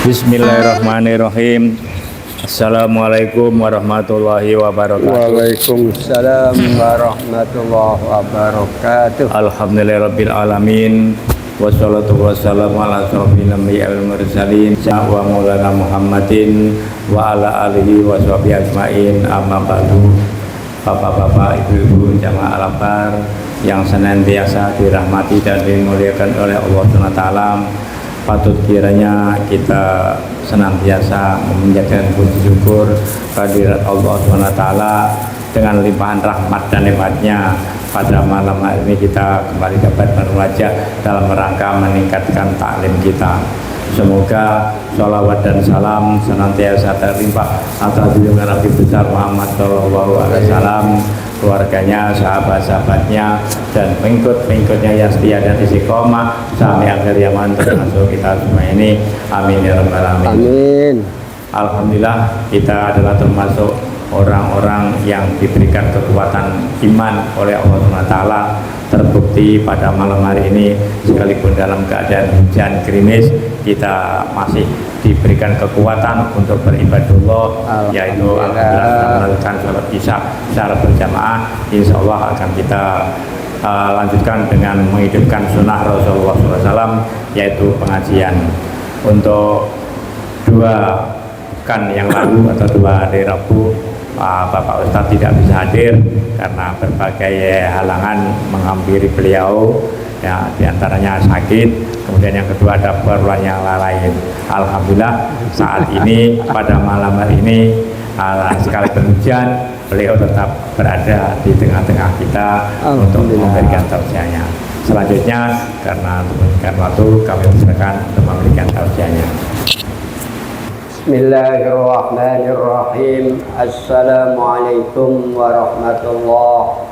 Bismillahirrahmanirrahim. Assalamualaikum warahmatullahi wabarakatuh. Waalaikumsalam warahmatullahi wabarakatuh. Alhamdulillahirabbil alamin. Wassalatu wassalamu ala asyrofil anbiya'i wal mursalin wa maulana Muhammadin wa ala alihi wa sahbihi ajmain. Amma ba'du. Bapak-bapak, ibu-ibu, jamaah al-akbar yang senantiasa dirahmati dan dimuliakan oleh Allah Subhanahu wa taala. Patut kiranya kita senantiasa memanjatkan puji syukur kehadirat Allah SWT dengan limpahan rahmat dan nikmatnya. Pada malam hari ini kita kembali dapat berwajah dalam rangka meningkatkan taklim kita. Semoga sholawat dan salam senantiasa terlimpah atas junjungan Nabi besar Muhammad SAW, keluarganya, sahabat-sahabatnya, dan pengikut-pengikutnya yang setia dan istiqomah sampai akhir zaman, termasuk kita semua ini. Amin ya rabbal alamin. Amin. Alhamdulillah, kita adalah termasuk orang-orang yang diberikan kekuatan iman oleh Allah SWT. Terbukti pada malam hari ini, sekalipun dalam keadaan hujan gerimis, kita masih diberikan kekuatan untuk beribadullah, yaitu apabila melakukan sholat isya secara berjamaah. Insya Allah akan kita lanjutkan dengan menghidupkan sunnah Rasulullah SAW, yaitu pengajian. Untuk 2 pekan yang lalu atau 2 hari Rabu, Bapak Ustadz tidak bisa hadir karena berbagai halangan menghampiri beliau, ya, diantaranya sakit, kemudian yang kedua ada keperluan yang lain. Alhamdulillah saat ini pada malam hari ini, sekalipun hujan, beliau tetap berada di tengah-tengah kita untuk memberikan tausiahnya. Selanjutnya, karena memberikan waktu, kami persilakan untuk memberikan tausiahnya. Bismillahirrahmanirrahim. Assalamualaikum warahmatullahi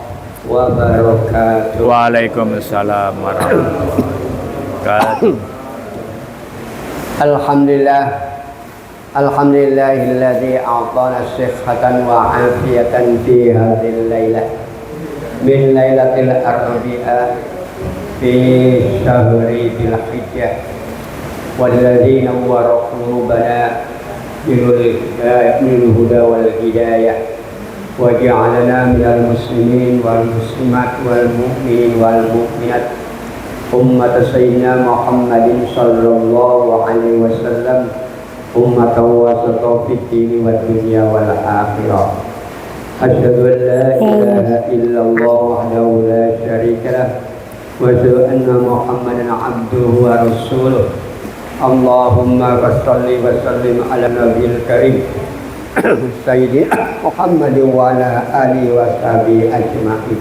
wabarakatuh. Waalaikumsalam warahmatullahi wabarakatuh. Alhamdulillahilladzi a'tana sihhatan wa 'afiyatan fi hadhil lailah min lailatil arbi'a fi syahri dzil hijjah walladzina nawwara qulubana bil huda wal hidayah wa ja'alana minal muslimin wal muslimat wal mu'minin wal mu'minat ummat sayyidina Muhammadin sallallahu alaihi wasallam ummatan wasata fid dini wad dunya wal akhirah. Asyhadu an la ilaha illallah wahdahu la syarika lah wa asyhadu anna Muhammadan abduhu wa rasuluh. Allahumma shalli wa sallim ala nabiyil karim sayyidina Muhammadin wa ala alihi wa sahbihi ajma'in.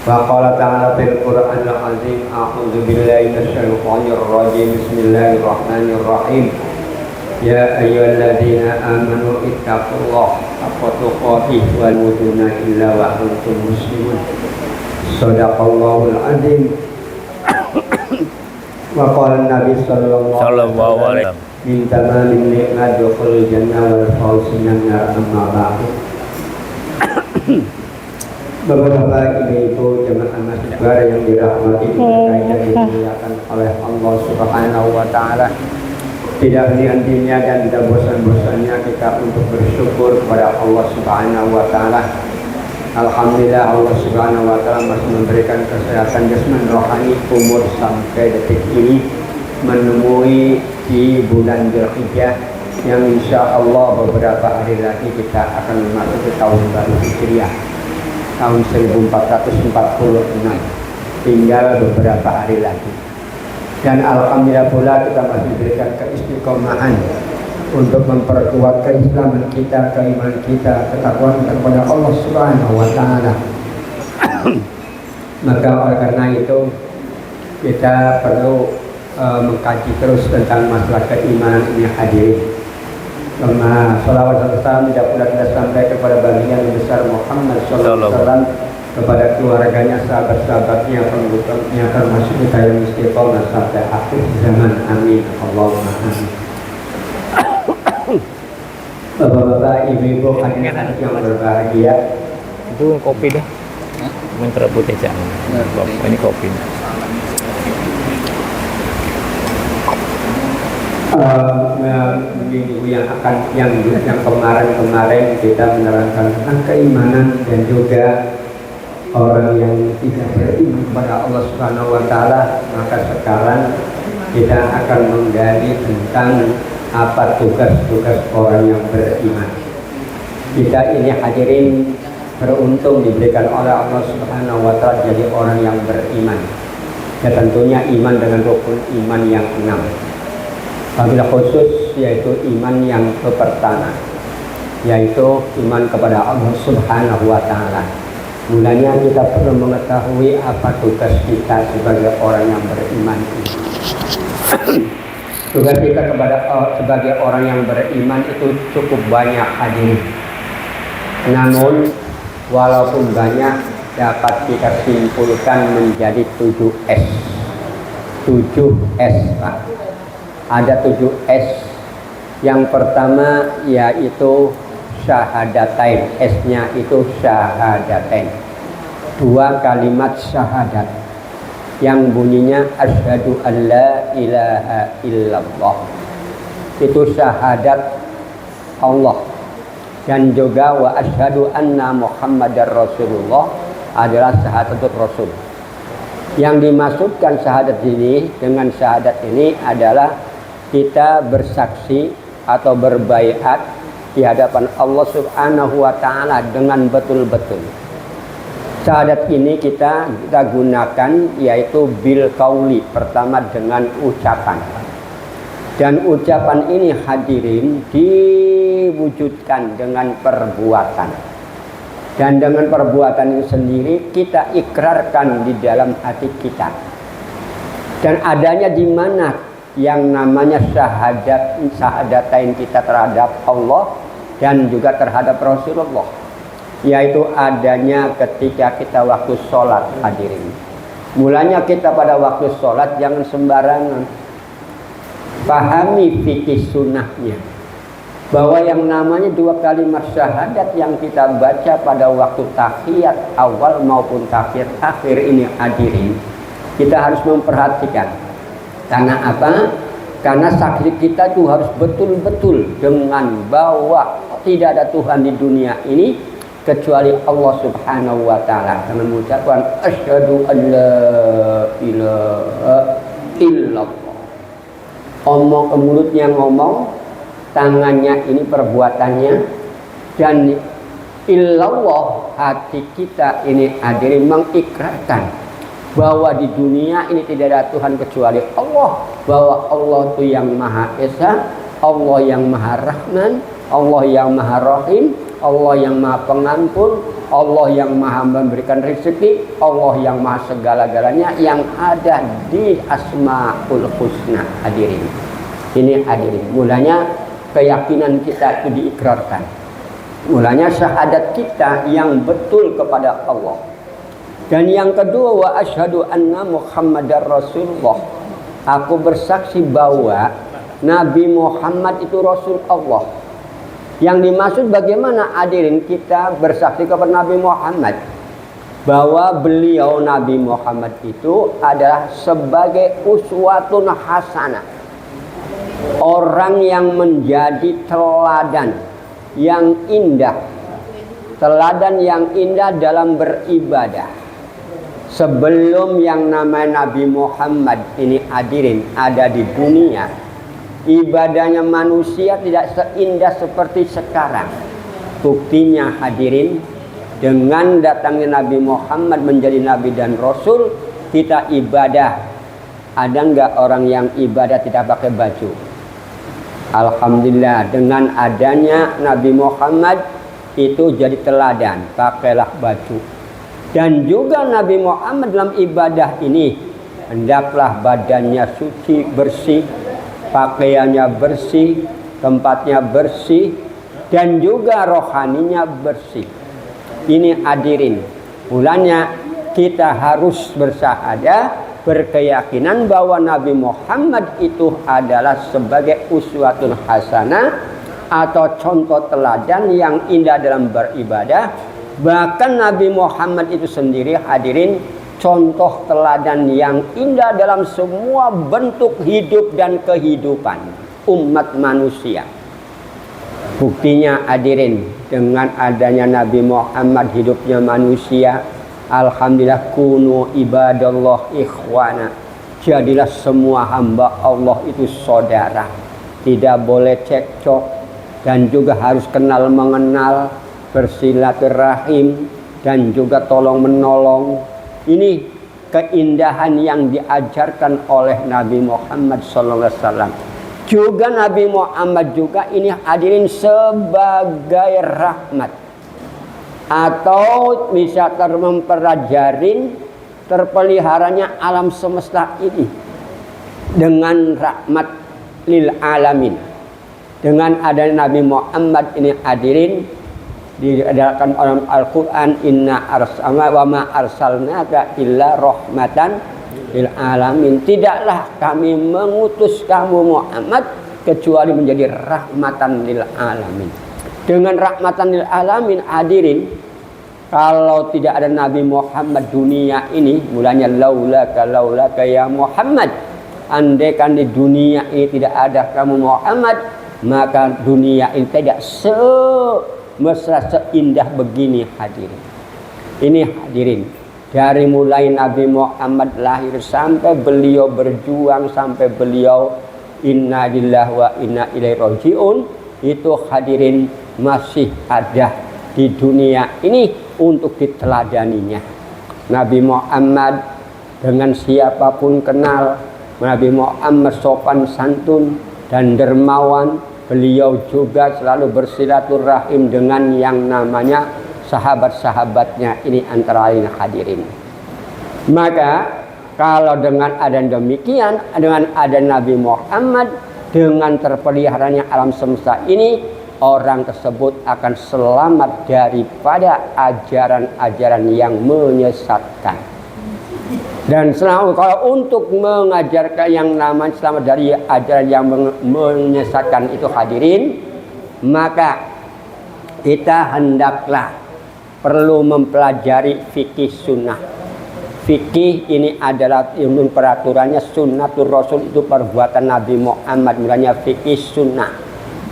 Wa qala ta'ala fil Qur'anil azim, a'udzu billahi minasyaitonir rajim. Bismillahirrahmanirrahim. Ya ayyuhalladzina amanu ittaqullaha haqqa tuqatih wa la tamutunna illa wa antum muslimun. Shadaqallahul azim. Wa qala Nabi sallallahu alaihi wasallam, min tamamin ni'mat dukhulul jannah wal fawzi minan nar. Amma ba'du. Bapak-bapak, ibu-ibu, jemaah masjid yang dirahmati dan dimuliakan oleh Allah Subhanahu wa taala. Tidak henti-hentinya dan tidak bosan-bosannya kita untuk bersyukur kepada Allah Subhanahu wa taala. Alhamdulillah, Allah Subhanahu wa taala masih memberikan kesehatan jasmani rohani, umur sampai detik ini menemui di bulan Dzulhijjah yang insya Allah beberapa hari lagi kita akan memasuki tahun baru Hijriah, tahun 1446. Tinggal beberapa hari lagi. Dan alhamdulillah pula kita masih diberikan keistiqomahan untuk memperkuat keislaman kita, keimanan kita, ketakwaan kepada Allah Subhanahu wa taala. Maka oleh karena itu kita perlu mengkaji terus tentang masalah keimanan ini hadirin. Karena salawat dan salam tidak pula kita sampai kepada baginda yang besar Muhammad sallallahu alaihi wasallam, kepada keluarganya, sahabat-sahabatnya, pengikutnya, termasuk kita yang istiqomah sampai akhir zaman. Amin. Allahumma amin. Bapak-bapak, ibu-ibu, hadirin yang berbahagia. Itu kopi dah. Mentera putih jangan. Ini kopi. minggu yang kemarin kita menerangkan tentang keimanan dan juga orang yang tidak beriman kepada Allah Subhanahu wa taala, maka sekarang kita akan menggali tentang apa tugas-tugas orang yang beriman. Kita ini hadirin beruntung diberikan oleh Allah Subhanahu wa taala jadi orang yang beriman. Ya tentunya iman dengan rukun iman yang 6. Wabil khusus yaitu iman yang pertama, yaitu iman kepada Allah Subhanahu wa taala. Mulanya kita perlu mengetahui apa tugas kita sebagai orang yang beriman ini. Tugas kita sebagai orang yang beriman itu cukup banyak hadirin. Namun walaupun banyak dapat kita simpulkan menjadi 7S. 7S Pak. Ada 7S. Yang pertama yaitu syahadatain. S-nya itu syahadatain. 2 kalimat syahadat yang bunyinya asyhadu alla ilaha illallah. Itu syahadat Allah. Dan juga wa asyhadu anna Muhammadar Rasulullah adalah syahadatul Rasul. Yang dimaksudkan syahadat ini dengan syahadat ini adalah kita bersaksi atau berbaiat di hadapan Allah Subhanahu wa taala dengan betul-betul. Syahadat ini kita gunakan yaitu bil qauli, pertama dengan ucapan. Dan ucapan ini hadirin diwujudkan dengan perbuatan. Dan dengan perbuatan ini sendiri kita ikrarkan di dalam hati kita. Dan adanya di mana yang namanya syahadatain kita terhadap Allah dan juga terhadap Rasulullah, yaitu adanya ketika kita waktu sholat hadirin. Mulanya kita pada waktu sholat jangan sembarangan, pahami fikih sunnahnya, bahwa yang namanya 2 kalimat syahadat yang kita baca pada waktu tahiyat awal maupun tahiyat akhir ini hadirin, kita harus memperhatikan. Karena apa? Karena saksi kita itu harus betul-betul dengan bahwa tidak ada Tuhan di dunia ini kecuali Allah Subhanahu wa taala. Karena mengucapkan asyhadu alla ilaha illallah. Mulutnya ngomong, tangannya ini perbuatannya, dan illallah hati kita ini hadirin mengikrarkan bahwa di dunia ini tidak ada Tuhan kecuali Allah, bahwa Allah itu yang Maha Esa, Allah yang Maha Rahman, Allah yang Maha Rahim, Allah yang Maha Pengampun, Allah yang Maha memberikan rezeki, Allah yang Maha segala-galanya yang ada di Asmaul Husna hadirin. Ini hadirin, mulanya keyakinan kita itu diikrarkan. Mulanya syahadat kita yang betul kepada Allah. Dan yang kedua, wa asyhadu anna Muhammadar Rasulullah. Aku bersaksi bahwa Nabi Muhammad itu Rasul Allah. Yang dimaksud bagaimana hadirin kita bersaksi kepada Nabi Muhammad, bahwa beliau Nabi Muhammad itu adalah sebagai uswatun hasanah, orang yang menjadi teladan yang indah, teladan yang indah dalam beribadah. Sebelum yang namanya Nabi Muhammad ini hadirin ada di dunia, ibadahnya manusia tidak seindah seperti sekarang. Buktinya hadirin, dengan datangnya Nabi Muhammad menjadi Nabi dan Rasul, kita ibadah. Ada enggak orang yang ibadah tidak pakai baju? Alhamdulillah, dengan adanya Nabi Muhammad itu jadi teladan, pakailah baju. Dan juga Nabi Muhammad dalam ibadah ini hendaklah badannya suci, bersih, pakaiannya bersih, tempatnya bersih, dan juga rohaninya bersih. Ini hadirin, mulanya kita harus bersahadat, berkeyakinan bahwa Nabi Muhammad itu adalah sebagai uswatun hasanah atau contoh teladan yang indah dalam beribadah. Bahkan Nabi Muhammad itu sendiri hadirin contoh teladan yang indah dalam semua bentuk hidup dan kehidupan. umat manusia. Buktinya hadirin, dengan adanya Nabi Muhammad hidupnya manusia, alhamdulillah kunu ibadallah ikhwana. Jadilah semua hamba Allah itu saudara. Tidak boleh cekcok dan juga harus kenal mengenal, bersilaturahim dan juga tolong menolong. Ini keindahan yang diajarkan oleh Nabi Muhammad SAW. Juga Nabi Muhammad juga ini hadirin sebagai rahmat, atau bisa mempelajarin terpeliharanya alam semesta ini dengan rahmat lil alamin. Dengan adanya Nabi Muhammad ini hadirin diadakan oleh Al-Quran, inna arsalna wa ma arsalnaka illa rahmatan lil alamin. Tidaklah kami mengutus kamu Muhammad kecuali menjadi rahmatan lil alamin. Dengan rahmatan lil alamin hadirin, kalau tidak ada Nabi Muhammad dunia ini, mulanya laulaka ya Muhammad, andaikan di dunia ini tidak ada kamu Muhammad, maka dunia ini tidak semesra seindah begini hadirin. Ini hadirin, dari mulai Nabi Muhammad lahir sampai beliau berjuang, sampai beliau inna lillahi wa inna ilaihi rajiun, itu hadirin masih ada di dunia ini untuk diteladaninya. Nabi Muhammad dengan siapapun kenal, Nabi Muhammad sopan santun dan dermawan. Beliau juga selalu bersilaturahim dengan yang namanya sahabat-sahabatnya ini, antara lain hadirin. Maka kalau dengan ada demikian, dengan ada Nabi Muhammad, dengan terpeliharanya alam semesta ini, orang tersebut akan selamat daripada ajaran-ajaran yang menyesatkan. Dan selalu kalau untuk mengajarkan yang namanya selamat dari ajaran yang menyesatkan itu hadirin, maka kita hendaklah perlu mempelajari fikih sunnah. Fikih ini adalah ilmu peraturannya, sunnatul rasul itu perbuatan Nabi Muhammad, mulanya fikih sunnah.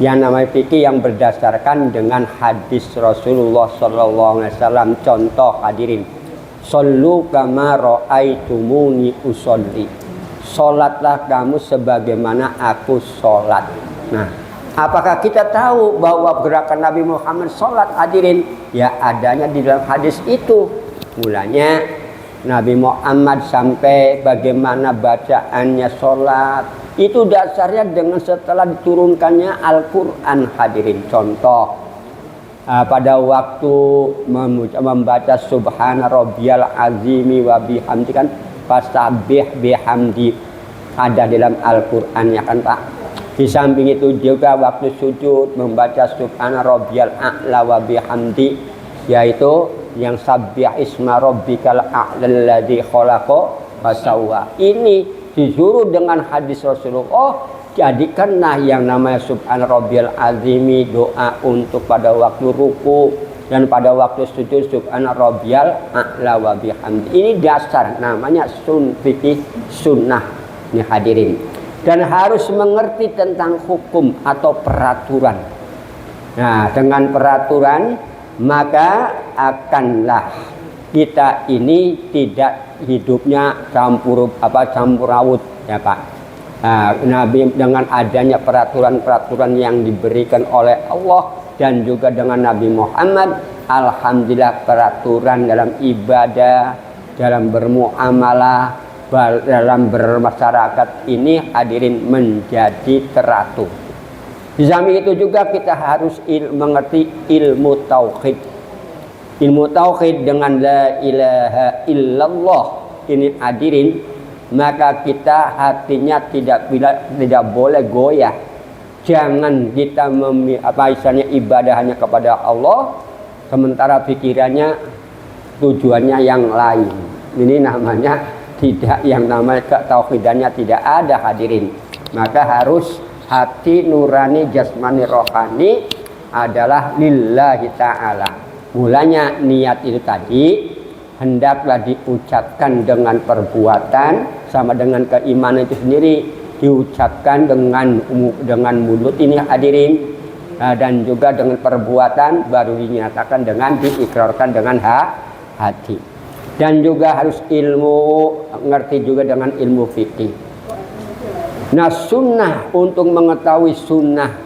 Yang namanya fikih yang berdasarkan dengan hadis Rasulullah SAW. Contoh hadirin, sallu kama ra'aitumuni usolli. Salatlah kamu sebagaimana aku salat. Nah, apakah kita tahu bahwa gerakan Nabi Muhammad salat hadirin? Ya, adanya di dalam hadis itu. Mulanya Nabi Muhammad sampai bagaimana bacaannya salat, itu dasarnya dengan setelah diturunkannya Al-Quran hadirin. Contoh, pada waktu membaca subhana rabbiyal azimi wa bihamdi, kan fasabbih bihamdi ada dalam Al-Qur'an ya kan Pak. Di samping itu juga waktu sujud membaca subhana rabbiyal a'la wa bihamdi, yaitu yang sabbih isma rabbikal a'lal ladzi khalaqa fasawwa. Ini disuruh dengan hadis Rasulullah, jadikanlah yang namanya subhana rabbiyal azimi doa untuk pada waktu ruku dan pada waktu sujud subhana rabbiyal a'la wa bihamdi. Ini dasar namanya fikih sunnah ini hadirin. Dan harus mengerti tentang hukum atau peraturan. Nah, dengan peraturan maka akanlah kita ini tidak hidupnya campur raut ya Pak. Nabi dengan adanya peraturan-peraturan yang diberikan oleh Allah dan juga dengan Nabi Muhammad, alhamdulillah peraturan dalam ibadah, dalam bermuamalah, dalam bermasyarakat ini hadirin menjadi teratur. Di samping itu juga kita harus mengerti ilmu tauhid. Ilmu tauhid dengan la ilaha illallah ini hadirin, maka kita hatinya tidak boleh goyah. Jangan kita ibadah hanya kepada Allah sementara pikirannya tujuannya yang lain. Ini namanya tidak, yang namanya ketauhidannya tidak ada hadirin. Maka harus hati nurani jasmani rohani adalah lillahi ta'ala. Mulanya niat itu tadi hendaklah diucapkan dengan perbuatan sama dengan keimanan itu sendiri. diucapkan dengan mulut ini hadirin, dan juga dengan perbuatan, baru dinyatakan dengan diikrarkan dengan hati. Dan juga harus ngerti juga dengan ilmu fikih. Nah, sunnah, untuk mengetahui sunnah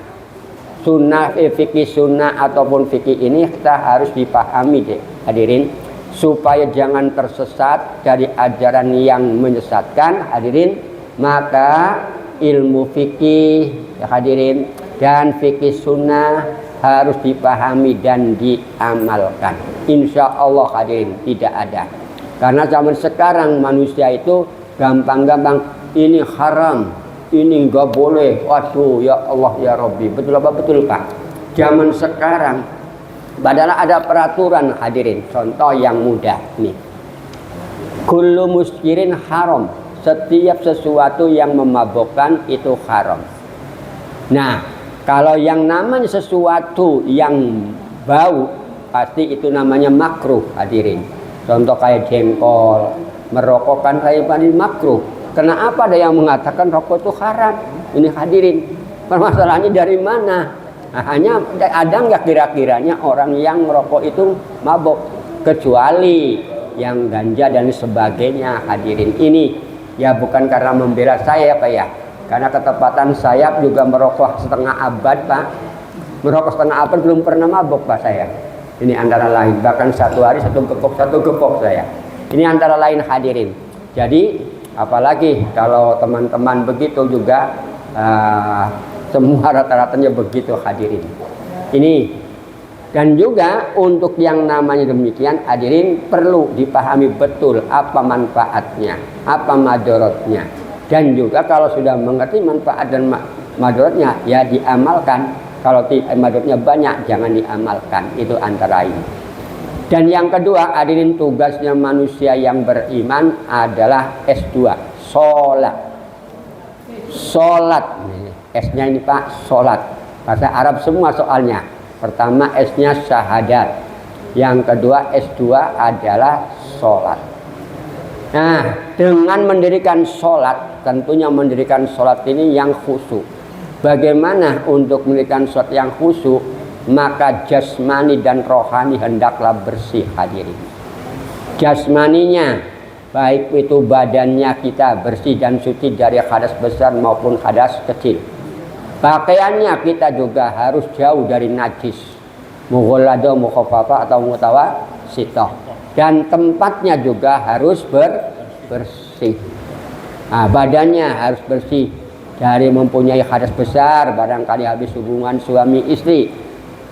fikih sunnah ataupun fikih ini kita harus dipahami deh hadirin, supaya jangan tersesat dari ajaran yang menyesatkan hadirin. Maka ilmu fikih ya hadirin dan fikih sunnah harus dipahami dan diamalkan. Insya Allah hadirin tidak ada. Karena zaman sekarang manusia itu gampang-gampang ini haram, ini nggak boleh. Waduh, ya Allah ya Rabbi, betul apa betul Pak? Zaman sekarang padahal ada peraturan hadirin. Contoh yang mudah nih, kullu muskirin haram, setiap sesuatu yang memabukkan itu haram. Nah, kalau yang namanya sesuatu yang bau, pasti itu namanya makruh hadirin. Contoh kayak jengkol, merokok kan kayak paling makruh. Kenapa ada yang mengatakan rokok itu haram? Ini hadirin, permasalahannya dari mana? Nah, hanya ada nggak kira-kiranya orang yang merokok itu mabok, kecuali yang ganja dan sebagainya hadirin. Ini ya bukan karena membela saya Pak ya, karena ketepatan saya juga merokok setengah abad Pak. Merokok setengah abad belum pernah mabok Pak saya. Ini antara lain, bahkan satu hari satu gepok saya. Ini antara lain hadirin. Jadi apalagi kalau teman-teman begitu juga, semua rata-ratanya begitu hadirin. Ini dan juga untuk yang namanya demikian hadirin perlu dipahami betul apa manfaatnya, apa madaratnya. Dan juga kalau sudah mengerti manfaat dan madaratnya ya diamalkan. Kalau madaratnya banyak jangan diamalkan. Itu antara ini. Dan yang kedua hadirin, tugasnya manusia yang beriman adalah S2, sholat. Sholat, S-nya ini Pak, sholat. Bahasa Arab semua soalnya. Pertama S-nya syahadat. Yang kedua S2 adalah sholat. Nah, dengan mendirikan sholat, tentunya mendirikan sholat ini yang khusyuk. Bagaimana untuk mendirikan sholat yang khusyuk? Maka jasmani dan rohani hendaklah bersih hadirin. Jasmaninya, baik itu badannya kita bersih dan suci dari hadas besar maupun hadas kecil. Pakaiannya kita juga harus jauh dari najis, mughalladah, mukhaffafa atau mutawasithah. Dan tempatnya juga harus bersih. Nah, badannya harus bersih dari mempunyai hadas besar, barangkali habis hubungan suami istri.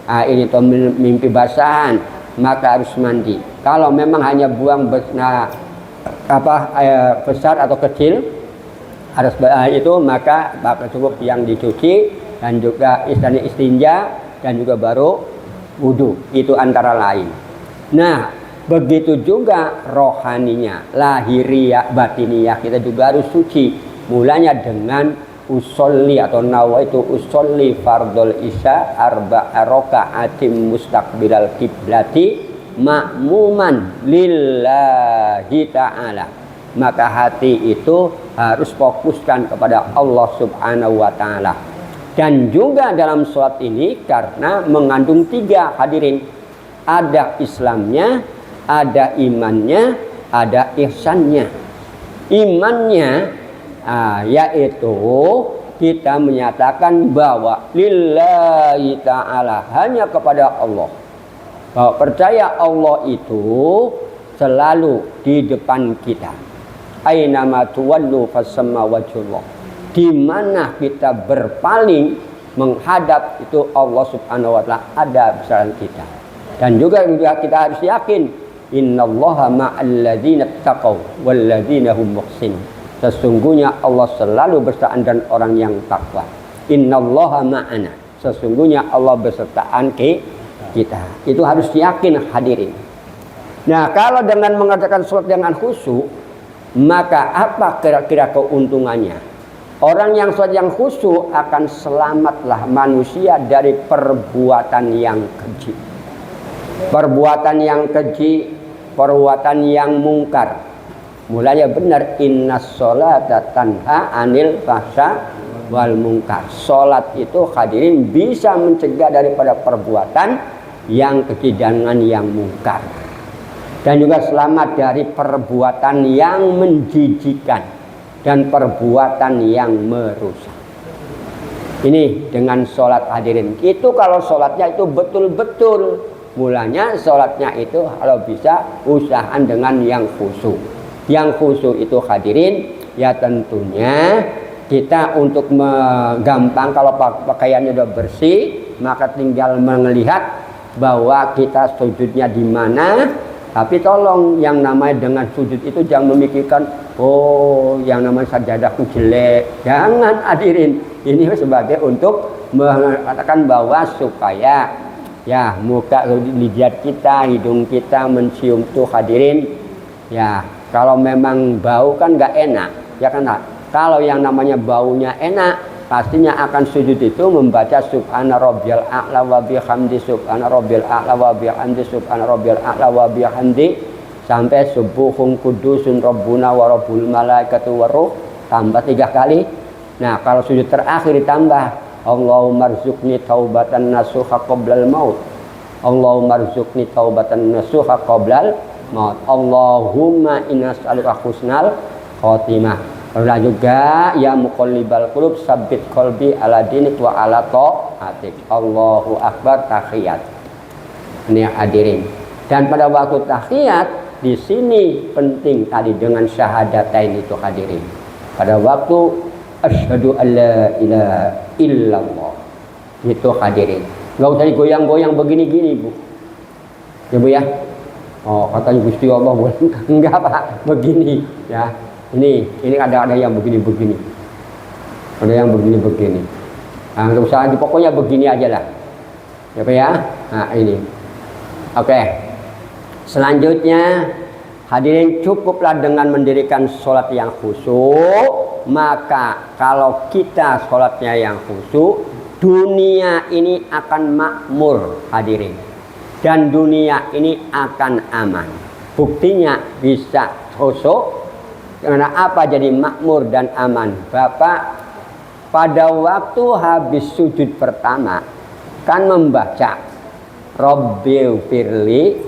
Ini tuh mimpi basahan, maka harus mandi. Kalau memang hanya buang besar atau kecil harus itu, maka cukup yang dicuci dan juga istinja dan juga baru wudu. Itu antara lain. Nah, begitu juga rohaninya, lahiriah, batiniyah kita juga harus suci. Mulanya dengan usolli atau nawaitu usolli fardul isya arba'a raka'atin mustaqbilal kiblati ma'muman lillahi ta'ala. Maka hati itu harus fokuskan kepada Allah subhanahu wa ta'ala. Dan juga dalam sholat ini karena mengandung 3 hadirin. Ada Islamnya, ada imannya, ada ihsannya. Imannya yaitu kita menyatakan bahwa lillahi ta'ala, hanya kepada Allah. Bahwa percaya Allah itu selalu di depan kita. Ainama tuwallu fasamma wajhullah. Di mana kita berpaling menghadap itu Allah subhanahu wa ta'ala ada besaran kita. Dan juga kita harus yakin innallaha ma'al ladzina taqaw wal ladzina hum muhsinun. Sesungguhnya Allah selalu bersama dan orang yang takwa. Innallaha ma'ana. Sesungguhnya Allah besertaan kita. Itu harus yakin hadirin. Nah, kalau dengan mengerjakan sholat dengan khusyuk, maka apa kira-kira keuntungannya? Orang yang sholat yang khusyuk akan selamatlah manusia dari perbuatan yang keji. Perbuatan yang keji, perbuatan yang mungkar. Mulanya benar, innas sholata tanha anil fahsya wal munkar. Sholat itu hadirin bisa mencegah daripada perbuatan yang kekidangan yang mungkar, dan juga selamat dari perbuatan yang menjijikan dan perbuatan yang merusak. Ini dengan sholat hadirin. Itu kalau sholatnya itu betul-betul. Mulanya sholatnya itu kalau bisa usahakan dengan yang khusyuk. Yang khusyuk itu hadirin, ya tentunya kita untuk menggampang kalau pakaiannya udah bersih, maka tinggal melihat bahwa kita sujudnya di mana. Tapi tolong yang namanya dengan sujud itu jangan memikirkan, oh yang namanya sajadahku jelek. Jangan hadirin. Ini sebagai untuk mengatakan bahwa supaya ya muka, lihat kita, hidung kita mencium tuh hadirin. Ya kalau memang bau kan nggak enak, ya kan? Kalau yang namanya baunya enak, pastinya akan sujud itu membaca subhana rabbiyal a'la wa bihamdi, subhana rabbiyal a'la wa bihamdi, subhana rabbiyal a'la wa bihamdi, sampai subuhun kudusun rabbuna wa rabbul malaikatu waruh, tambah 3 kali. Nah kalau sujud terakhir ditambah Allahumma rzuqni taubatan nasuha qoblal maut, Allahumma rzuqni taubatan nasuha qoblal maut, Allahumma inna nas'aluka husnal khotimah. Lalu juga ya muqallibal qulub sabbit qalbi ala dinik wa ala ta'atik. Allahu akbar tahiyat. Ini hadirin. Dan pada waktu tahiyat di sini penting tadi dengan syahadatain itu hadirin. Pada waktu asyhadu alla ilaha illallah itu hadirin. Enggak usah digoyang-goyang begini-gini, Bu. Ya, Bu ya. Oh, katanya Gusti Allah boleh. Enggak, Pak. Begini, ya. Ini ada yang begini-begini. Ada yang begini-begini. Nah, enggak usah, pokoknya begini aja lah. Ya, Pak ya. Nah, ini. Oke. Selanjutnya, hadirin cukuplah dengan mendirikan sholat yang khusyuk. Maka kalau kita sholatnya yang khusyuk, dunia ini akan makmur hadirin. Dan dunia ini akan aman. Buktinya bisa khusyuk. Karena apa jadi makmur dan aman? Bapak pada waktu habis sujud pertama kan membaca Rabbil firli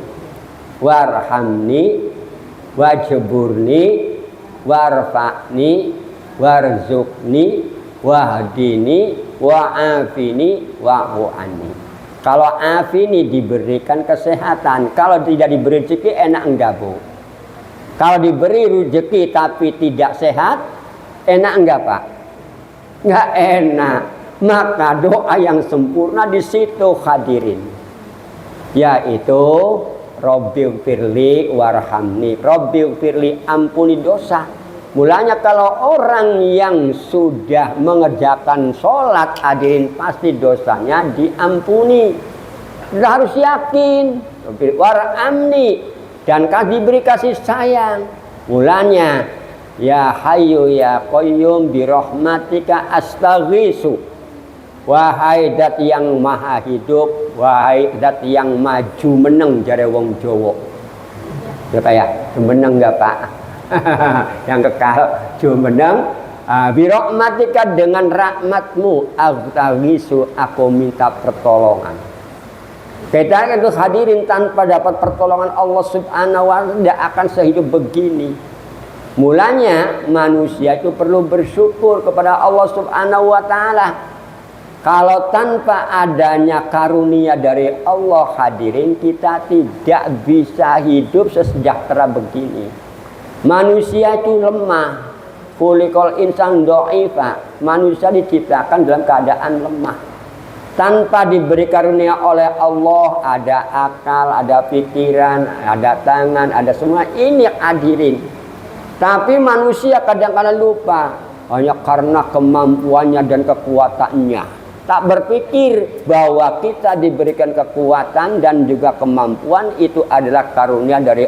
warhamni wajburni warfa'ni warzuqni wahdini wa'afini wa'u'ani. Kalau afini diberikan kesehatan, kalau tidak diberi rezeki enak enggak, Bu? Kalau diberi rezeki tapi tidak sehat, enak enggak, Pak? Enggak enak. Maka doa yang sempurna di situ hadirin, yaitu Rabbil firli warhamni. Rabbil firli, ampuni dosa. Mulanya kalau orang yang sudah mengerjakan sholat hadirin pasti dosanya diampuni. Kita harus yakin. Warhamni, dan diberi kasih sayang. Mulanya ya hayyu ya qayyum bi rahmatika astaghisu. Wahai dat yang maha hidup, wahai dat yang maju meneng jare wong Jawa. Ya Pak ya, meneng enggak Pak? Yang kekal jumeneng, bi rahmatika, dengan rahmatmu astaghisu, aku minta pertolongan. Kita itu hadirin tanpa dapat pertolongan Allah Subhanahu wa Ta'ala tidak akan sehidup begini. Mulanya manusia itu perlu bersyukur kepada Allah Subhanahu wa Ta'ala. Kalau tanpa adanya karunia dari Allah hadirin, kita tidak bisa hidup sesejahtera begini. Manusia itu lemah. Khuliqal insan dha'ifa. Manusia diciptakan dalam keadaan lemah. Tanpa diberi karunia oleh Allah, ada akal, ada pikiran, ada tangan, ada semua ini hadirin. Tapi manusia kadang-kadang lupa, hanya karena kemampuannya dan kekuatannya. Tak berpikir bahwa kita diberikan kekuatan dan juga kemampuan itu adalah karunia dari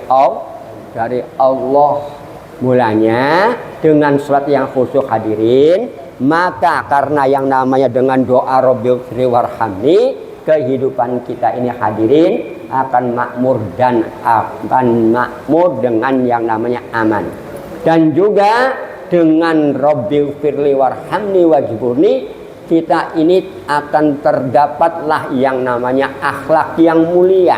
Allah. Mulanya dengan sholat yang khusyuk hadirin, maka karena yang namanya dengan doa Rabbil firli warhamni, kehidupan kita ini hadirin akan makmur dan akan makmur dengan yang namanya aman. Dan juga dengan Rabbi firli warhamni wajburni, kita ini akan terdapatlah yang namanya akhlak yang mulia.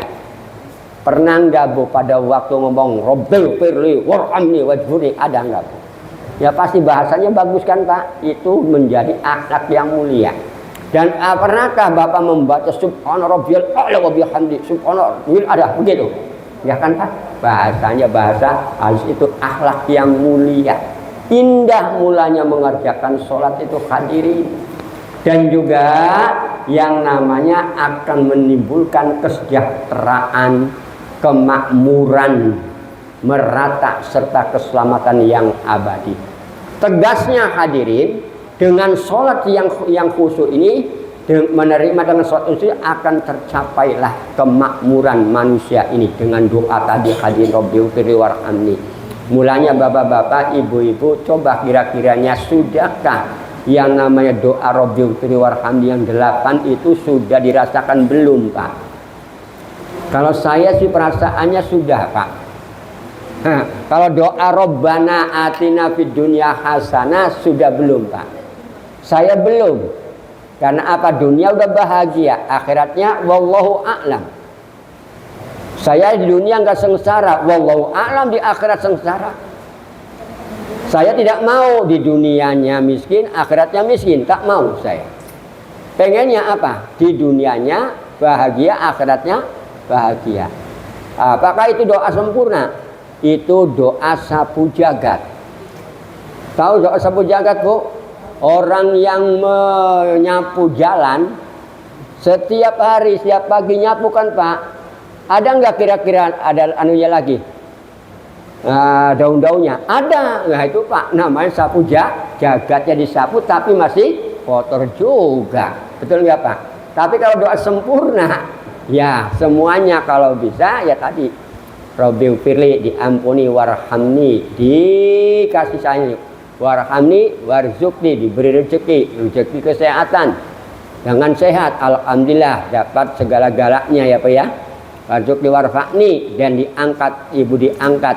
Pernah nggak Bu pada waktu ngomong Rabbi firli warhamni wajburni, ada nggak Bu? Ya pasti bahasanya bagus kan Pak? Itu menjadi akhlak yang mulia. Dan pernahkah Bapak membaca Subhana Rabbiyal A'la wa bihamdi, Subhana Rabbiyal ada begitu? Ya kan Pak? Bahasanya bahasa halus itu akhlak yang mulia. Indah mulanya mengerjakan sholat itu hadirin. Dan juga yang namanya akan menimbulkan kesejahteraan, kemakmuran, merata serta keselamatan yang abadi. Tegasnya hadirin, dengan sholat yang khusyuk ini, menerima dengan sholat khusyuk akan tercapailah kemakmuran manusia ini dengan doa tadi hadirin Rabbi firli warhamni. Mulanya bapak-bapak, ibu-ibu, coba kira-kiranya sudahkah yang namanya doa Rabbi firli warhamni yang 8 itu sudah dirasakan belum Pak? Kalau saya sih perasaannya sudah Pak. Kalau doa Rabbana atina fid dunya hasanah sudah belum Pak? Saya belum. Karena apa? Dunia udah bahagia, akhiratnya wallahu a'lam. Saya di dunia nggak sengsara, wallahu a'lam di akhirat sengsara. Saya tidak mau di dunianya miskin, akhiratnya miskin, tak mau saya. Pengennya apa? Di dunianya bahagia, akhiratnya bahagia. Apakah itu doa sempurna? Itu doa sapu jagat. Tahu doa sapu jagat Bu? Orang yang menyapu jalan setiap hari, setiap pagi nyapu kan Pak. Ada nggak kira-kira ada anunya lagi? Daun-daunnya ada. Nah itu Pak namanya sapu jagatnya disapu tapi masih kotor juga. Betul nggak Pak? Tapi kalau doa sempurna, ya semuanya kalau bisa ya tadi Rabbi firli, diampuni, warhamni, dikasih sayang, warhamni, warzukni, diberi rezeki kesehatan. Dengan sehat, alhamdulillah dapat segala-galanya ya Pak ya. Warzukni warfa'ni, dan diangkat, ibu diangkat.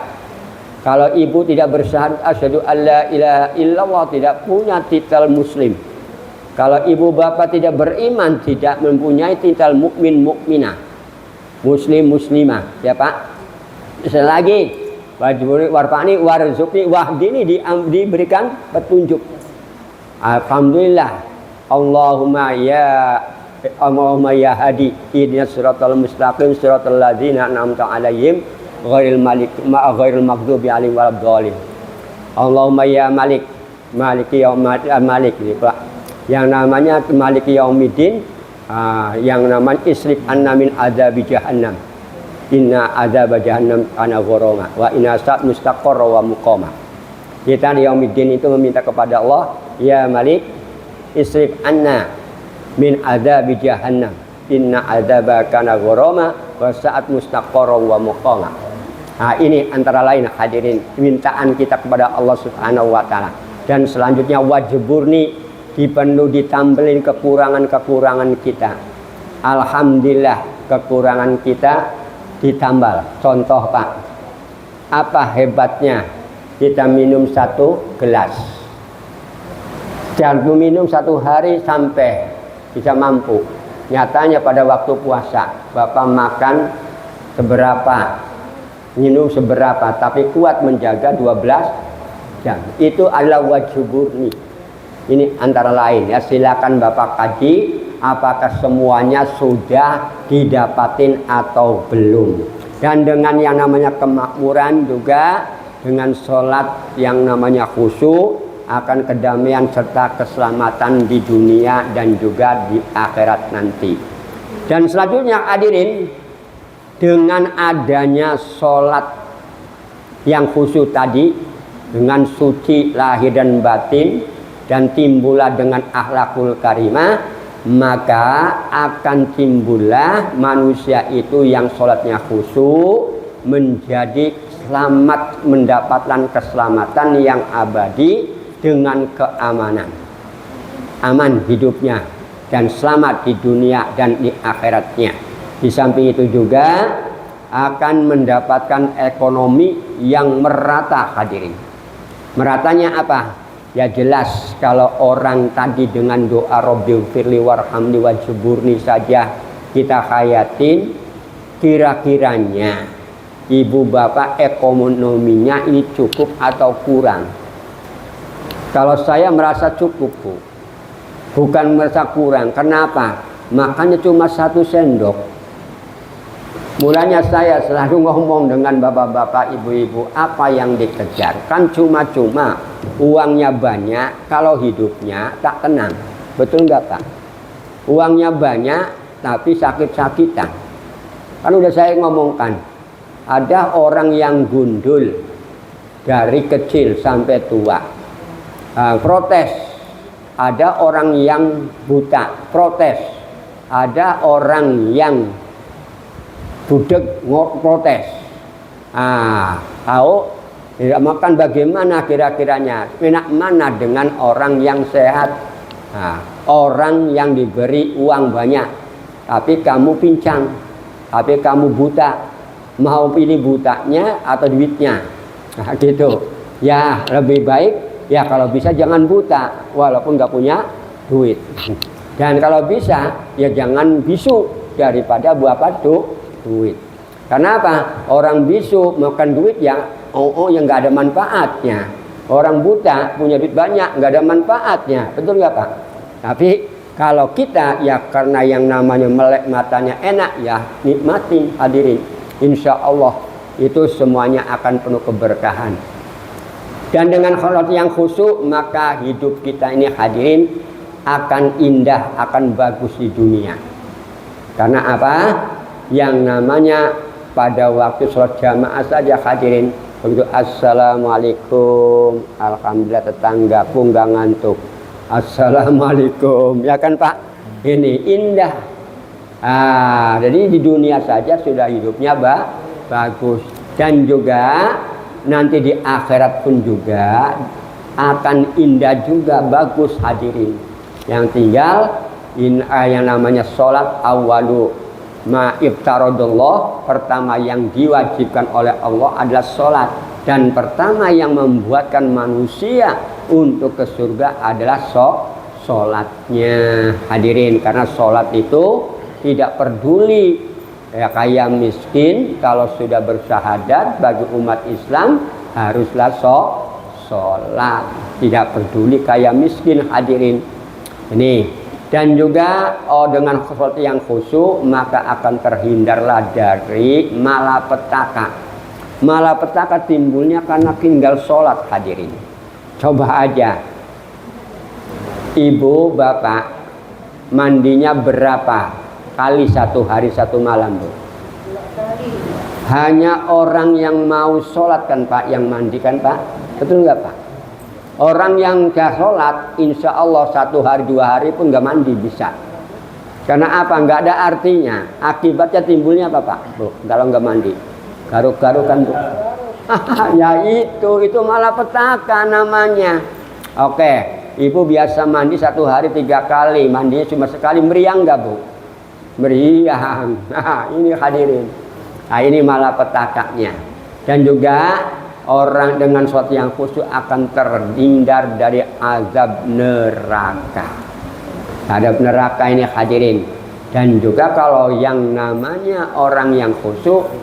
Kalau ibu tidak bersyahadat asyhadu alla ilaha illallah, tidak punya titel muslim. Kalau ibu bapak tidak beriman, tidak mempunyai titel mukmin mukminah, muslim muslimah ya Pak. Selagi wajib warfa'ni warzukni wahdini, diberikan petunjuk. Alhamdulillah. Allahumma ya hadi ihdinas siratal mustaqim siratal ladzina an'amta 'alaihim ghairil maghdubi 'alaihim waladdallin. Allahumma ya malik maliki malik ini Pak. Yang namanya maliki yaumiddin, yang namanya isrif anna min adzabi jahannam. Inna adzaba jahannam kana gharama wa inna sa'at mustaqarra wa muqama. Kita di yaumiddin itu meminta kepada Allah, ya malik isrif anna min adzabi jahannam inna adzaba kana gharama wa sa'at mustaqarra wa muqama. Nah ini antara lain hadirin mintaan kita kepada Allah Subhanahu wa taala. Dan selanjutnya wajiburni, dipenuh ditambelin kekurangan-kekurangan kita. Alhamdulillah kekurangan kita ditambal. Contoh Pak, apa hebatnya kita minum 1 gelas, jangan minum 1 hari sampai bisa mampu. Nyatanya pada waktu puasa Bapak makan seberapa, minum seberapa, tapi kuat menjaga 12 jam. Itu adalah wajiburni. Ini antara lain ya, silakan Bapak kaji apakah semuanya sudah didapatin atau belum. Dan dengan yang namanya kemakmuran juga, dengan sholat yang namanya khusyuk, akan kedamaian serta keselamatan di dunia dan juga di akhirat nanti. Dan selanjutnya hadirin, dengan adanya sholat yang khusyuk tadi, dengan suci lahir dan batin, dan timbullah dengan akhlakul karimah, maka akan timbullah manusia itu yang sholatnya khusyuk menjadi selamat, mendapatkan keselamatan yang abadi dengan keamanan, aman hidupnya dan selamat di dunia dan di akhiratnya. Di samping itu juga akan mendapatkan ekonomi yang merata hadirin. Meratanya apa? Ya jelas kalau orang tadi dengan doa Rabbighfirli warhamni wajburni saja kita hayatin, kira-kiranya ibu bapak ekonominya ini cukup atau kurang? Kalau saya merasa cukup, Bu. Bukan merasa kurang. Kenapa? Makannya cuma 1 sendok. Mulanya saya selalu ngomong dengan bapak-bapak, ibu-ibu, apa yang dikejar? Kan cuma-cuma, uangnya banyak, kalau hidupnya tak tenang. Betul nggak Pak? Uangnya banyak, tapi sakit-sakitan. Kan udah saya ngomongkan, ada orang yang gundul dari kecil sampai tua, protes. Ada orang yang buta, protes. Ada orang yang budek, protes. Tahu tidak makan bagaimana kira-kiranya? Enak mana dengan orang yang sehat? Orang yang diberi uang banyak, tapi kamu pincang, tapi kamu buta. Mau pilih butanya atau duitnya? Gitu. Ya lebih baik ya kalau bisa jangan buta, walaupun nggak punya duit. Dan kalau bisa ya jangan bisu daripada buat duit. Karena apa? Orang bisu makan duit yang yang nggak ada manfaatnya. Orang buta punya duit banyak nggak ada manfaatnya. Betul nggak Pak? Tapi kalau kita ya karena yang namanya melek matanya enak ya nikmatin hadirin. Insya Allah itu semuanya akan penuh keberkahan. Dan dengan kholat yang khusyuk maka hidup kita ini hadirin akan indah, akan bagus di dunia. Karena apa? Yang namanya pada waktu sholat jamaah saja hadirin, begitu assalamualaikum, alhamdulillah tetangga pun nggak ngantuk, assalamualaikum, ya kan Pak? Ini indah. Jadi di dunia saja sudah hidupnya bagus. Dan juga nanti di akhirat pun juga akan indah juga, bagus hadirin. Yang tinggal yang namanya sholat awalu ma'ibtaradullah, pertama yang diwajibkan oleh Allah adalah sholat. Dan pertama yang membuatkan manusia untuk ke surga adalah sholatnya hadirin. Karena sholat itu tidak peduli ya kaya miskin, kalau sudah bersyahadat bagi umat Islam haruslah sholat, tidak peduli kaya miskin hadirin. Ini dan juga dengan sholat yang khusyuk maka akan terhindarlah dari malapetaka. Malapetaka timbulnya karena tinggal sholat hadirin. Coba aja ibu bapak mandinya berapa kali satu hari satu malam Bu? Hanya orang yang mau sholat kan Pak yang mandikan Pak, betul nggak Pak? Orang yang gak sholat insya Allah 1 hari 2 hari pun gak mandi bisa. Karena apa? Gak ada artinya. Akibatnya timbulnya apa Pak? Bu, kalau gak mandi garuk-garuk kan Bu. Ya itu malapetaka namanya. Oke, ibu biasa mandi 1 hari 3 kali, mandinya cuma sekali, meriang gak Bu? Meriang. Ini hadirin. Ini malapetakanya. Dan juga orang dengan sholat yang khusyuk akan terhindar dari azab neraka. Azab neraka ini hadirin. Dan juga kalau yang namanya orang yang khusyuk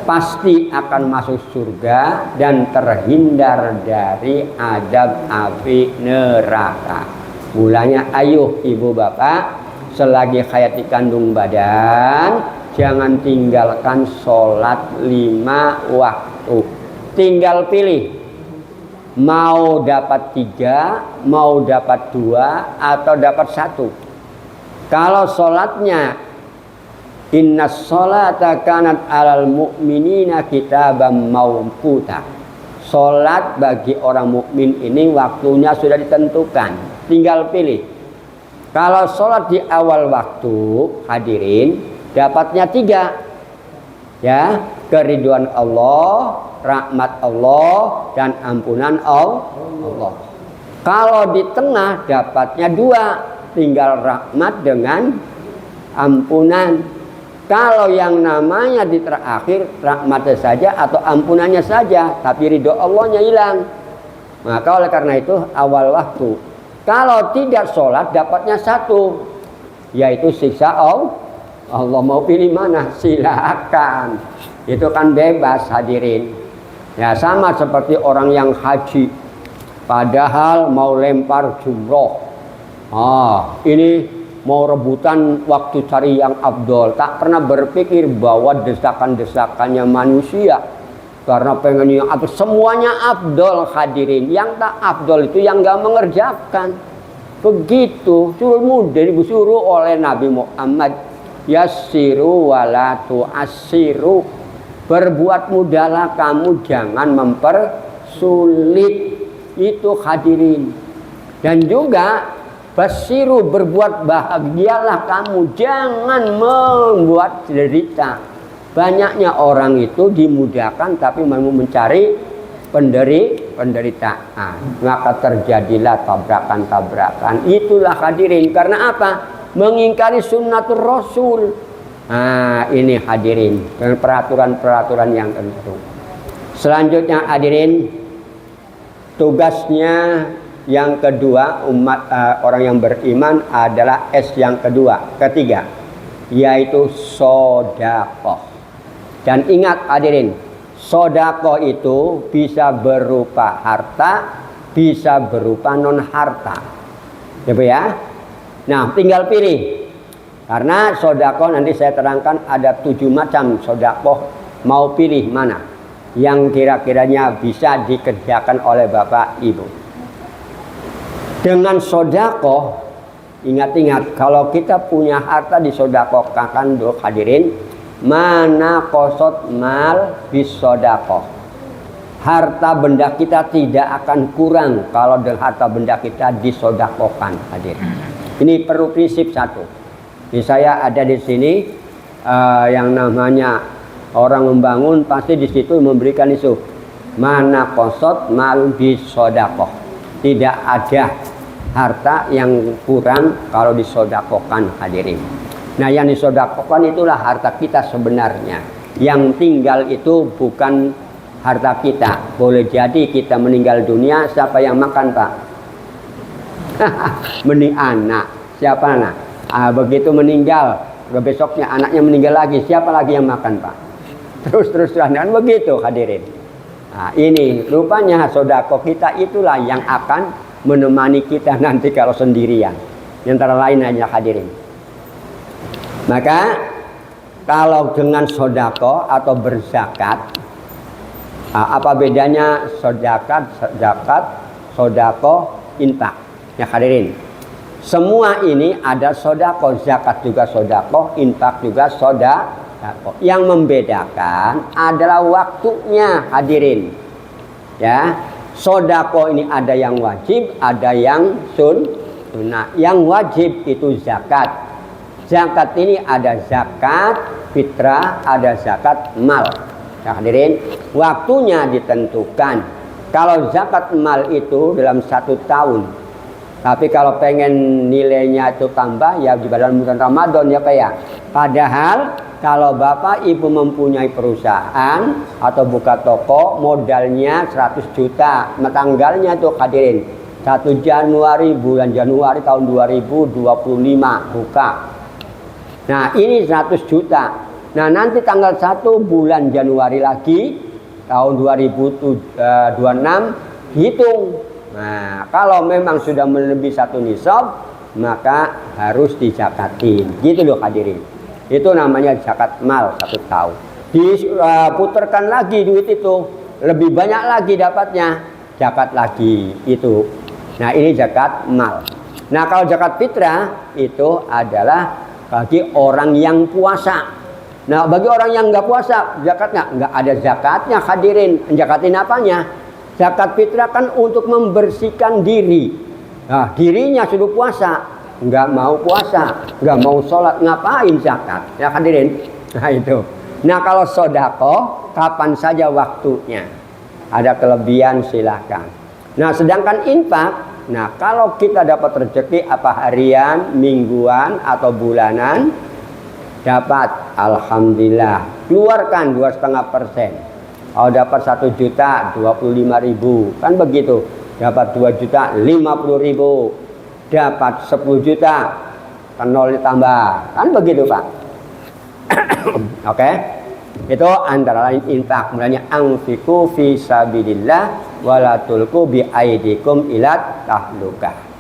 pasti akan masuk surga dan terhindar dari azab api neraka. Mulanya ayo ibu bapak selagi hayat di kandung badan jangan tinggalkan sholat 5 waktu. Tinggal pilih mau dapat 3, mau dapat 2 atau dapat 1. Kalau sholatnya inna sholata kanat alal mu'minina kitaban mawquta. Sholat bagi orang mukmin ini waktunya sudah ditentukan. Tinggal pilih. Kalau sholat di awal waktu hadirin dapatnya 3 ya, keridhaan Allah, rahmat Allah dan ampunan Allah. Kalau di tengah dapatnya 2, tinggal rahmat dengan ampunan. Kalau yang namanya di terakhir rahmatnya saja atau ampunannya saja, tapi ridho Allahnya hilang. Maka oleh karena itu awal waktu. Kalau tidak sholat dapatnya satu, yaitu siksa Allah. Allah mau pilih mana? Silakan. Itu kan bebas hadirin. Ya sama seperti orang yang haji, padahal mau lempar jumroh. Ini mau rebutan waktu cari yang afdol, tak pernah berpikir bahwa desakan-desakannya manusia karena pengen yang afdol, semuanya afdol hadirin. Yang tak afdol itu yang nggak mengerjakan. Begitu disuruh oleh Nabi Muhammad, yassiru wala tu'assiru, berbuat mudahlah kamu, jangan mempersulit. Itu hadirin. Dan juga basiru, berbuat bahagialah kamu, jangan membuat derita. Banyaknya orang itu dimudahkan tapi mau mencari penderitaan, maka terjadilah tabrakan-tabrakan. Itulah hadirin, karena apa? Mengingkari sunnatul Rasul. Ini hadirin, dengan peraturan-peraturan yang tentu. Selanjutnya hadirin, tugasnya yang kedua umat orang yang beriman adalah yang ketiga, yaitu sedekah. Dan ingat hadirin, sedekah itu bisa berupa harta, bisa berupa non harta. Ya. Nah, tinggal pilih. Karena sedekah nanti saya terangkan ada 7 macam sedekah. Mau pilih mana yang kira-kiranya bisa dikerjakan oleh Bapak Ibu. Dengan sedekah, ingat-ingat kalau kita punya harta disedekahkan hadirin, mana kosot mal bis sedekah. Harta benda kita tidak akan kurang kalau dengan harta benda kita disedekahkan hadirin. Ini perlu prinsip satu. Jadi saya ada di sini yang namanya orang membangun, pasti di situ memberikan isu mana kosot mal bis sedekah. Tidak ada harta yang kurang kalau disedekahkan hadirin. Nah, yang disedekahkan itulah harta kita sebenarnya. Yang tinggal itu bukan harta kita. Boleh jadi kita meninggal dunia, siapa yang makan, Pak? Mending anak. Siapa anak? Begitu meninggal, besoknya anaknya meninggal lagi, siapa lagi yang makan, Pak? Terus-terusan begitu hadirin. Ini rupanya sedekah kita itulah yang akan menemani kita nanti kalau sendirian. Antara lain hanya hadirin. Maka kalau dengan sedekah atau berzakat, apa bedanya zakat, sedekah, infak? Ya hadirin, semua ini ada sedekah, zakat juga sedekah, infak juga sedekah. Yang membedakan adalah waktunya hadirin. Ya, sedekah ini ada yang wajib, ada yang sunnah. Yang wajib itu zakat. Zakat ini ada zakat fitrah, ada zakat mal. Nah, hadirin, waktunya ditentukan. Kalau zakat mal itu dalam 1 tahun. Tapi kalau pengen nilainya itu tambah ya di bulan Ramadan ya Pak ya. Padahal kalau Bapak Ibu mempunyai perusahaan atau buka toko, modalnya 100 juta. Tanggalnya itu hadirin 1 Januari, bulan Januari tahun 2025 buka. Nah, ini 100 juta. Nah, nanti tanggal 1 bulan Januari lagi tahun 2026 hitung. Nah, kalau memang sudah melebihi 1 nisab, maka harus dizakatin. Gitu loh hadirin. Itu namanya zakat mal 1 tahun. Diputarkan lagi duit itu, lebih banyak lagi dapatnya, zakat lagi itu. Nah, ini zakat mal. Nah, kalau zakat fitrah itu adalah bagi orang yang puasa. Nah, bagi orang yang nggak puasa, zakatnya nggak ada zakatnya hadirin. Zakatin apanya? Zakat fitrah kan untuk membersihkan diri. Nah, dirinya sudah puasa, nggak mau puasa, nggak mau sholat, ngapain zakat? Ya hadirin. Nah itu. Nah kalau sedekah, kapan saja waktunya. Ada kelebihan silahkan. Nah sedangkan infak, nah kalau kita dapat rezeki apa harian, mingguan atau bulanan, dapat alhamdulillah, keluarkan 2,5%. Kalau dapat 1 juta 25.000, kan begitu. dapat 2 juta 50.000, dapat 10 juta kan 0 ditambah, kan begitu Pak. Oke. Itu antara lain infak, mulanya anfiqu fi sabilillah wala tulqu bi aidikum ila tahlukah.